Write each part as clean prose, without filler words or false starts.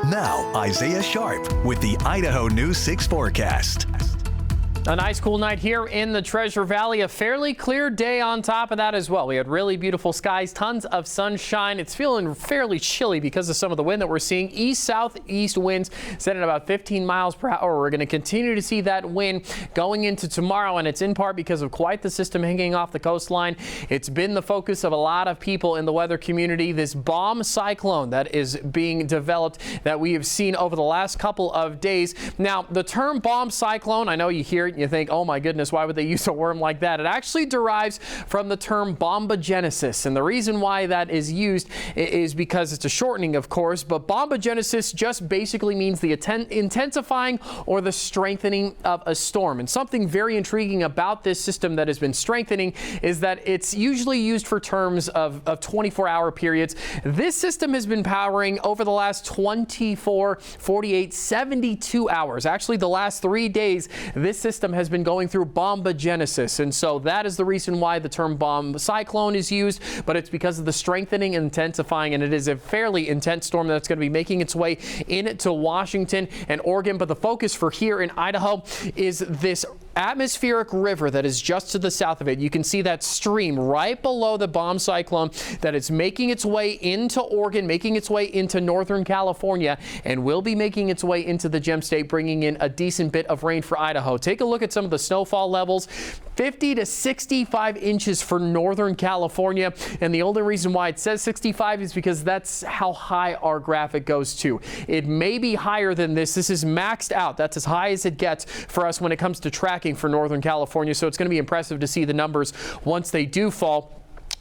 Now, Isaiah Sharp with the Idaho News 6 forecast. A nice cool night here in the Treasure Valley. A fairly clear day on top of that as well. We had really beautiful skies, tons of sunshine. It's feeling fairly chilly because of some of the wind that we're seeing. East-southeast winds set at about 15 miles per hour. We're going to continue to see that wind going into tomorrow, and it's in part because of quite the system hanging off the coastline. It's been the focus of a lot of people in the weather community. This bomb cyclone that is being developed that we have seen over the last couple of days. Now, the term bomb cyclone, I know you hear it. You think, oh my goodness, why would they use a worm like that? It actually derives from the term bombogenesis, and the reason why that is used is because it's a shortening, of course, but bombogenesis just basically means the intensifying or the strengthening of a storm. And something very intriguing about this system that has been strengthening is that it's usually used for terms of 24-hour periods. This system has been powering over the last 24, 48, 72 hours. Actually, the last 3 days, this system has been going through bombogenesis, and so that is the reason why the term bomb cyclone is used, but it's because of the strengthening and intensifying, and it is a fairly intense storm that's going to be making its way into Washington and Oregon. But the focus for here in Idaho is this atmospheric river that is just to the south of it. You can see that stream right below the bomb cyclone that is making its way into Oregon, making its way into northern California, and will be making its way into the Gem State, bringing in a decent bit of rain for Idaho. Take a look at some of the snowfall levels. 50 to 65 inches for northern California, and the only reason why it says 65 is because that's how high our graphic goes to. It may be higher than this. This is maxed out. That's as high as it gets for us when it comes to tracking for northern California, so it's going to be impressive to see the numbers once they do fall.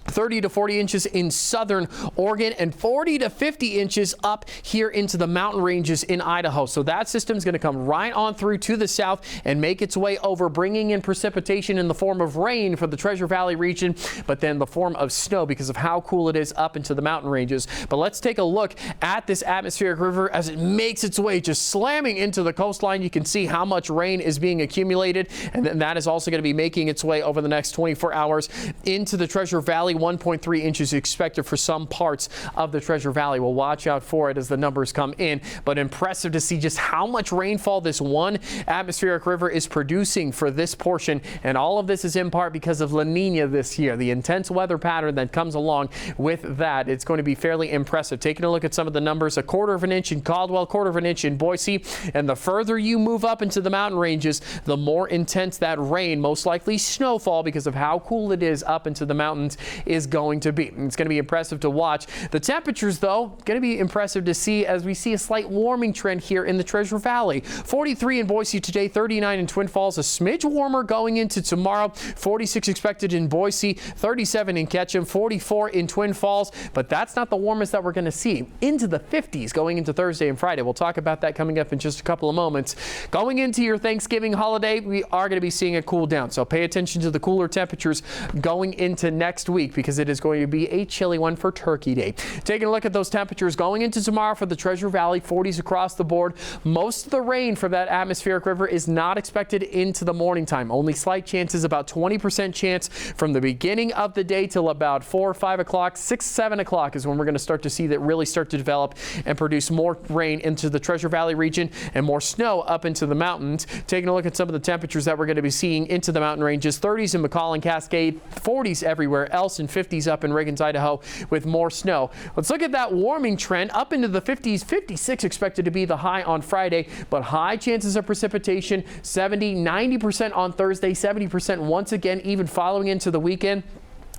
30 to 40 inches in southern Oregon and 40 to 50 inches up here into the mountain ranges in Idaho. So that system is going to come right on through to the south and make its way over, bringing in precipitation in the form of rain for the Treasure Valley region, but then the form of snow because of how cool it is up into the mountain ranges. But let's take a look at this atmospheric river as it makes its way, just slamming into the coastline. You can see how much rain is being accumulated, and then that is also going to be making its way over the next 24 hours into the Treasure Valley. 1.3 inches expected for some parts of the Treasure Valley. We'll watch out for it as the numbers come in, but impressive to see just how much rainfall this one atmospheric river is producing for this portion, and all of this is in part because of La Nina this year, the intense weather pattern that comes along with that. It's going to be fairly impressive. Taking a look at some of the numbers, 1/4 of an inch in Caldwell, 1/4 of an inch in Boise, and the further you move up into the mountain ranges, the more intense that rain, most likely snowfall because of how cool it is up into the mountains, is going to be. It's going to be impressive to watch. The temperatures, though, going to be impressive to see as we see a slight warming trend here in the Treasure Valley. 43 in Boise today, 39 in Twin Falls, a smidge warmer going into tomorrow. 46 expected in Boise, 37 in Ketchum, 44 in Twin Falls, but that's not the warmest that we're going to see. Into the 50s going into Thursday and Friday. We'll talk about that coming up in just a couple of moments. Going into your Thanksgiving holiday, we are going to be seeing a cool down, so pay attention to the cooler temperatures going into next week because it is going to be a chilly one for Turkey Day. Taking a look at those temperatures going into tomorrow for the Treasure Valley, 40s across the board. Most of the rain from that atmospheric river is not expected into the morning time. Only slight chances, about 20% chance from the beginning of the day till about 4 or 5 o'clock. 6, 7 o'clock is when we're going to start to see that really start to develop and produce more rain into the Treasure Valley region and more snow up into the mountains. Taking a look at some of the temperatures that we're going to be seeing into the mountain ranges, 30s in McCall and Cascade, 40s everywhere else, and 50s up in Riggins, Idaho, with more snow. Let's look at that warming trend up into the 50s. 56 expected to be the high on Friday, but high chances of precipitation, 70, 90% on Thursday, 70% once again, even following into the weekend.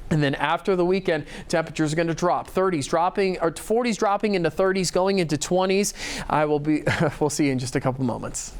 And then after the weekend, temperatures are going to drop. 30s dropping, or 40s dropping into 30s, going into 20s. We'll see you in just a couple moments.